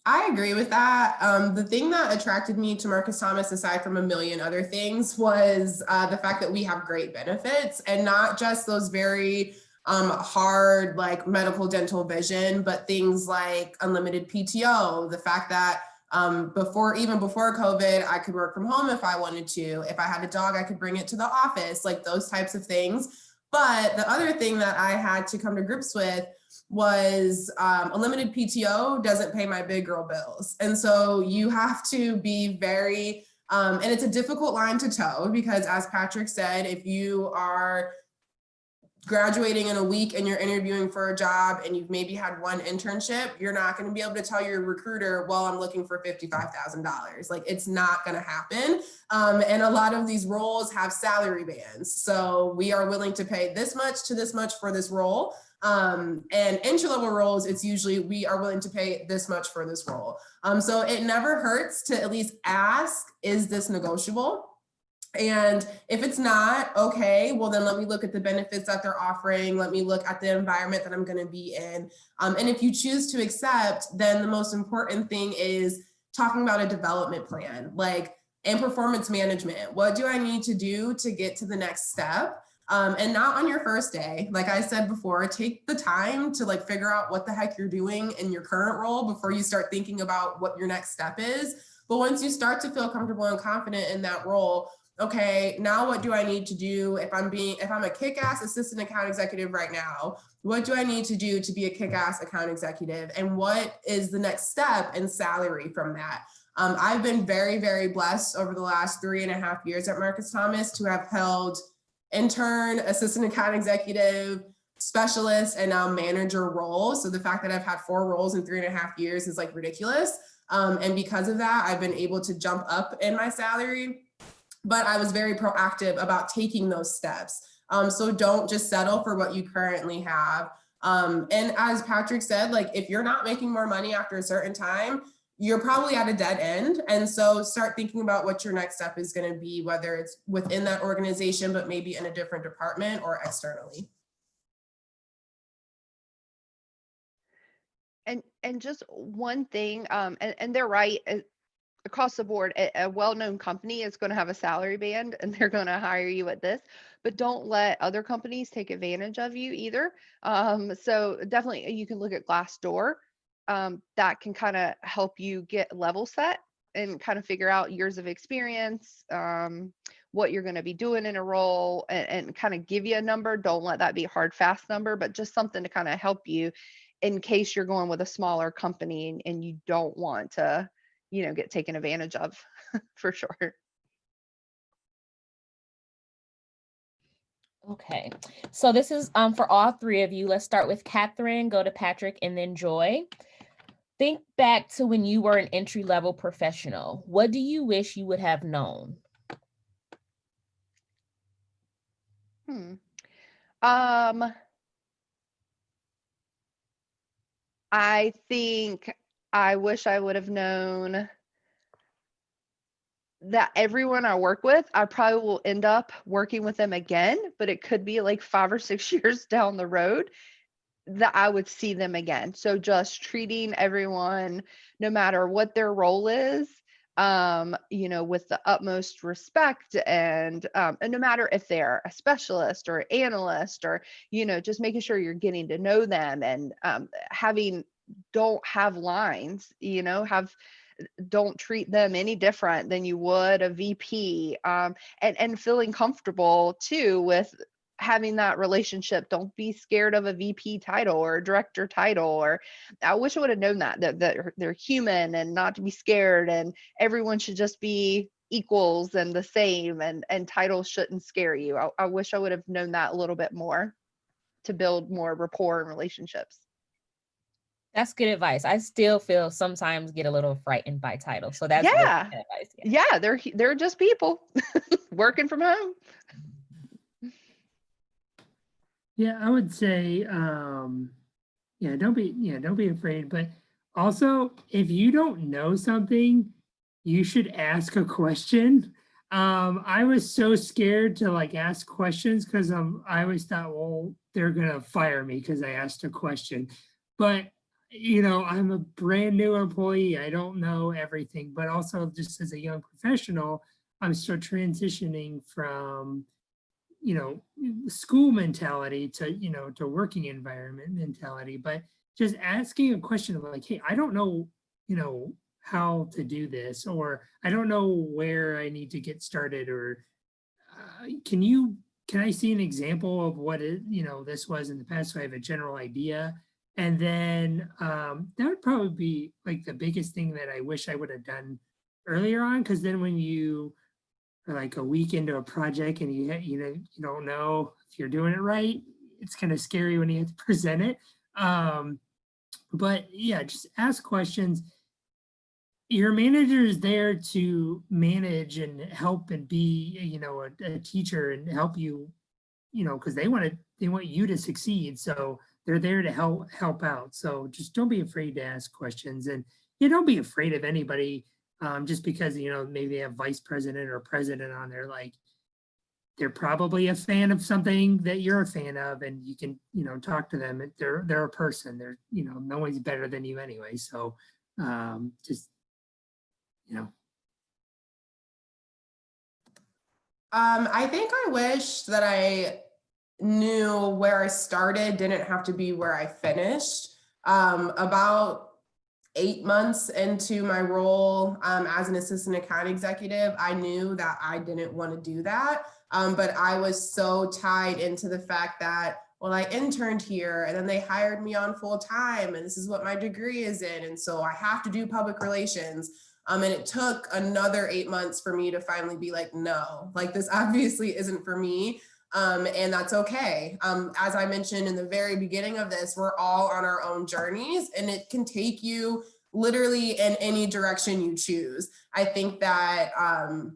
I agree with that. The thing that attracted me to Marcus Thomas, aside from a million other things, was the fact that we have great benefits, and not just those very hard, like medical, dental, vision, but things like unlimited PTO, the fact that even before COVID, I could work from home if I wanted to. If I had a dog, I could bring it to the office, like those types of things. But the other thing that I had to come to grips with was unlimited PTO doesn't pay my big girl bills. And so you have to be very, and it's a difficult line to toe, because as Patrick said, if you are graduating in a week and you're interviewing for a job and you've maybe had one internship, you're not going to be able to tell your recruiter, well, I'm looking for $55,000. Like, it's not going to happen. And a lot of these roles have salary bands. So we are willing to pay this much to this much for this role. And entry-level roles, it's usually we are willing to pay this much for this role. So it never hurts to at least ask, is this negotiable? And if it's not, okay, well then let me look at the benefits that they're offering. Let me look at the environment that I'm going to be in. And if you choose to accept, then the most important thing is talking about a development plan, and performance management. What do I need to do to get to the next step? And not on your first day. Like I said before, take the time to figure out what the heck you're doing in your current role before you start thinking about what your next step is. But once you start to feel comfortable and confident in that role, okay, now what do I need to do if I'm a kick-ass assistant account executive right now? What do I need to do to be a kick-ass account executive? And what is the next step in salary from that? I've been very, very blessed over the last 3.5 years at Marcus Thomas to have held intern, assistant account executive, specialist, and now manager roles. So the fact that I've had 4 roles in 3.5 years is ridiculous. And because of that, I've been able to jump up in my salary. But I was very proactive about taking those steps. So don't just settle for what you currently have. And as Patrick said, if you're not making more money after a certain time, you're probably at a dead end. And so start thinking about what your next step is going to be, whether it's within that organization, but maybe in a different department or externally. And just one thing, and they're right. Across the board, a well-known company is going to have a salary band, and they're going to hire you at this, but don't let other companies take advantage of you either. So definitely you can look at Glassdoor. That can kind of help you get level set and kind of figure out years of experience, what you're going to be doing in a role, and kind of give you a number. Don't let that be a hard, fast number, but just something to kind of help you in case you're going with a smaller company and you don't want to get taken advantage of for sure. Okay, so this is for all 3 of you. Let's start with Catherine, go to Patrick, and then Joy. Think back to when you were an entry-level professional. What do you wish you would have known? I think I wish I would have known that everyone I work with, I probably will end up working with them again, but it could be like 5 or 6 years down the road that I would see them again. So just treating everyone, no matter what their role is, with the utmost respect, and no matter if they're a specialist or analyst, or, just making sure you're getting to know them, and don't have lines, don't treat them any different than you would a VP, and feeling comfortable too with having that relationship. Don't be scared of a VP title or a director title. Or I wish I would have known that they're human and not to be scared, and everyone should just be equals and the same, and titles shouldn't scare you. I wish I would have known that a little bit more to build more rapport and relationships. That's good advice. I still feel sometimes get a little frightened by titles. So that's really Yeah. good advice. Yeah, they're just people working from home. Yeah, I would say, don't be afraid. But also, if you don't know something, you should ask a question. I was so scared to like ask questions because I always thought, well, they're gonna fire me because I asked a question. But I'm a brand new employee. I don't know everything, but also just as a young professional, I'm still transitioning from school mentality to working environment mentality. But just asking a question of like, hey, I don't know how to do this, or I don't know where I need to get started, or can I see an example of what this was in the past, so I have a general idea. And then that would probably be like the biggest thing that I wish I would have done earlier on, because then when you like a week into a project and you don't know if you're doing it right, it's kind of scary when you have to present it. But yeah, just ask questions. Your manager is there to manage and help and be a teacher and help you, because they want you to succeed. So they're there to help out. So just don't be afraid to ask questions, and don't be afraid of anybody. Just because maybe they have vice president or president on there, like they're probably a fan of something that you're a fan of, and you can talk to them. They're a person. They're no one's better than you anyway. So just I think I wish that I knew where I started didn't have to be where I finished. About 8 months into my role as an assistant account executive, I knew that I didn't want to do that. But I was so tied into the fact that, well, I interned here and then they hired me on full time, and this is what my degree is in. And so I have to do public relations. And it took another 8 months for me to finally be like, no, like this obviously isn't for me. And that's okay. As I mentioned in the very beginning of this, we're all on our own journeys, and it can take you literally in any direction you choose. I think that I'll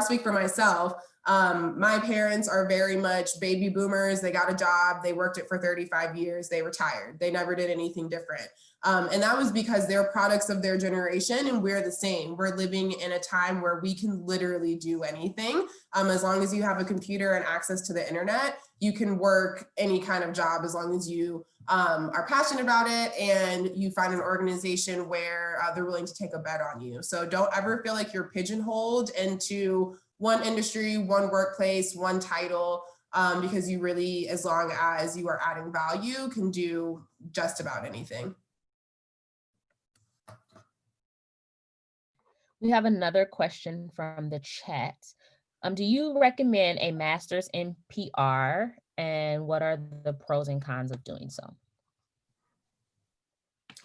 speak for myself. My parents are very much baby boomers. They got a job, they worked it for 35 years, they retired. They never did anything different. And that was because they're products of their generation, and we're the same. We're living in a time where we can literally do anything. As long as you have a computer and access to the internet, you can work any kind of job as long as you are passionate about it and you find an organization where they're willing to take a bet on you. So don't ever feel like you're pigeonholed into one industry, one workplace, one title, because you really, as long as you are adding value, can do just about anything. We have another question from the chat. Do you recommend a master's in PR, and what are the pros and cons of doing so?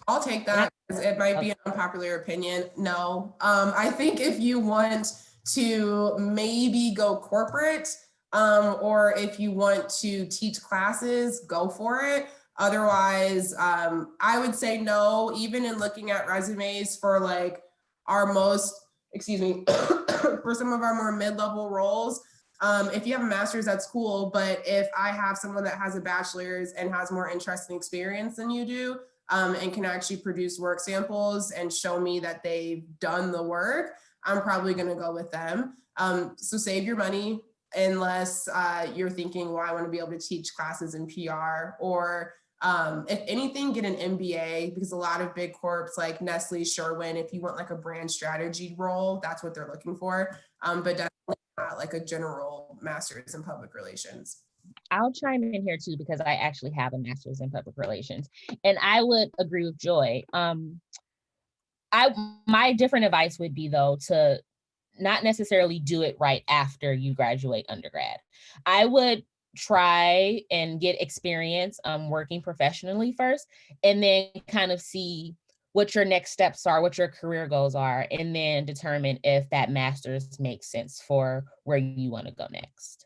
I'll take that. It might be an unpopular opinion. No, I think if you want to maybe go corporate, or if you want to teach classes, go for it. Otherwise, I would say no, even in looking at resumes for like our most, excuse me, for some of our more mid-level roles. If you have a master's, that's cool. But if I have someone that has a bachelor's and has more interesting experience than you do, and can actually produce work samples and show me that they've done the work, I'm probably going to go with them. So save your money unless you're thinking, well, I want to be able to teach classes in PR, or if anything, get an MBA, because a lot of big corps like Nestle, Sherwin, if you want like a brand strategy role, that's what they're looking for. But definitely not like a general master's in public relations. I'll chime in here too, because I actually have a master's in public relations, and I would agree with Joy. My different advice would be, though, to not necessarily do it right after you graduate undergrad. I would try and get experience working professionally first, and then kind of see what your next steps are, what your career goals are, and then determine if that master's makes sense for where you want to go next.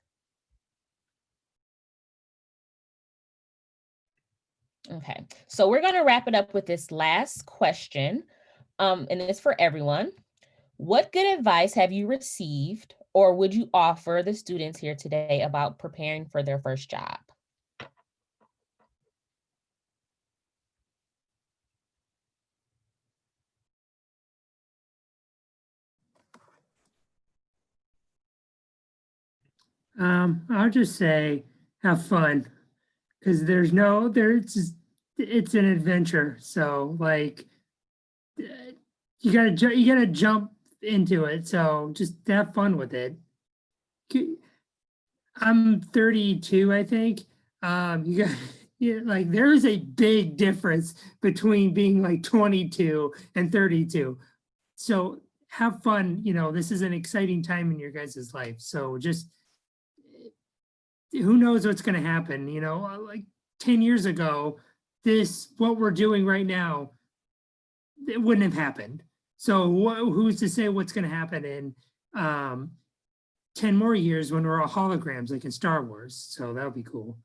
Okay, so we're going to wrap it up with this last question, and it's for everyone. What good advice have you received, or would you offer the students here today about preparing for their first job? I'll just say have fun, because it's an adventure. So like you gotta jump into it. So just have fun with it. I'm 32, I think. You got yeah, like there is a big difference between being like 22 and 32. So have fun. This is an exciting time in your guys' life. So just who knows what's going to happen? Like 10 years ago, what we're doing right now, it wouldn't have happened. So who's to say what's going to happen in 10 more years when we're all holograms like in Star Wars? So that would be cool.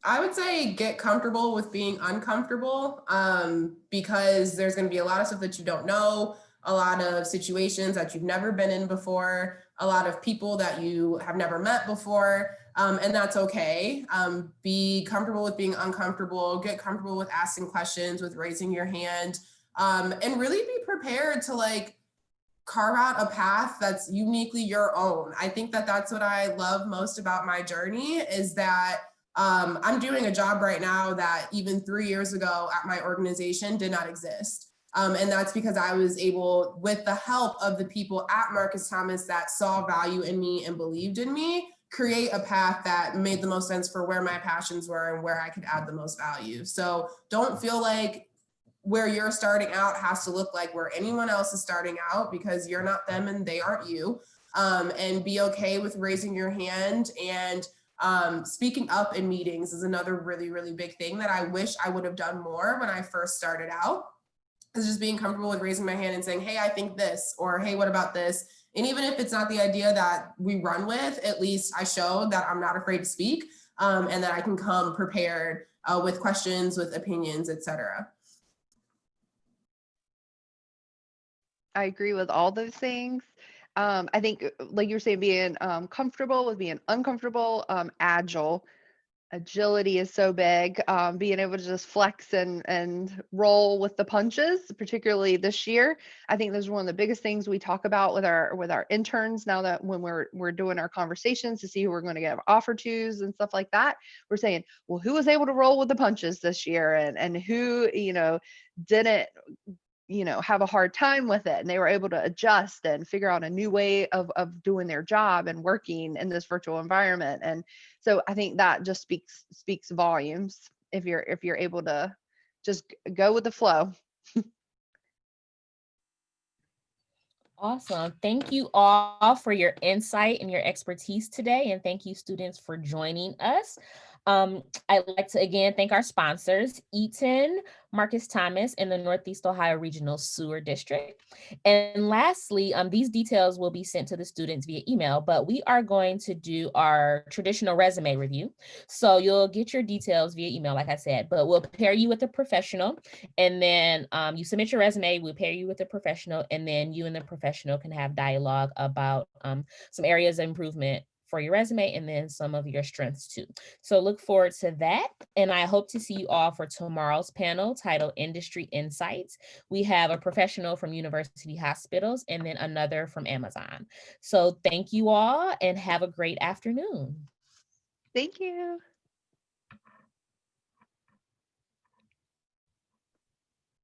I would say get comfortable with being uncomfortable, because there's going to be a lot of stuff that you don't know, a lot of situations that you've never been in before, a lot of people that you have never met before, and that's okay. Be comfortable with being uncomfortable, get comfortable with asking questions, with raising your hand, and really be prepared to like carve out a path that's uniquely your own. I think that that's what I love most about my journey, is that I'm doing a job right now that even 3 years ago at my organization did not exist. And that's because I was able, with the help of the people at Marcus Thomas that saw value in me and believed in me, create a path that made the most sense for where my passions were and where I could add the most value. So don't feel like where you're starting out has to look like where anyone else is starting out, because you're not them and they aren't you. And be okay with raising your hand, and speaking up in meetings is another really, really big thing that I wish I would have done more when I first started out. Is just being comfortable with raising my hand and saying, hey, I think this, or hey, what about this? And even if it's not the idea that we run with, at least I showed that I'm not afraid to speak, and that I can come prepared with questions, with opinions, etc. I agree with all those things. I think, like you're saying, being comfortable with being uncomfortable, agile. Agility is so big. Being able to just flex and roll with the punches, particularly this year. I think those are one of the biggest things we talk about with our interns now, that when we're doing our conversations to see who we're going to get offer tos and stuff like that. We're saying, well, who was able to roll with the punches this year, and who didn't have a hard time with it, and they were able to adjust and figure out a new way of doing their job and working in this virtual environment. And so I think that just speaks volumes if you're able to just go with the flow. Awesome. Thank you all for your insight and your expertise today. And thank you, students, for joining us. I'd like to again thank our sponsors, Eaton, Marcus Thomas, and the Northeast Ohio Regional Sewer District. And lastly, these details will be sent to the students via email, but we are going to do our traditional resume review. So you'll get your details via email, like I said, but we'll pair you with a professional, and then you submit your resume, we'll pair you with a professional, and then you and the professional can have dialogue about some areas of improvement for your resume and then some of your strengths too. So look forward to that. And I hope to see you all for tomorrow's panel titled Industry Insights. We have a professional from University Hospitals and then another from Amazon. So thank you all and have a great afternoon. Thank you.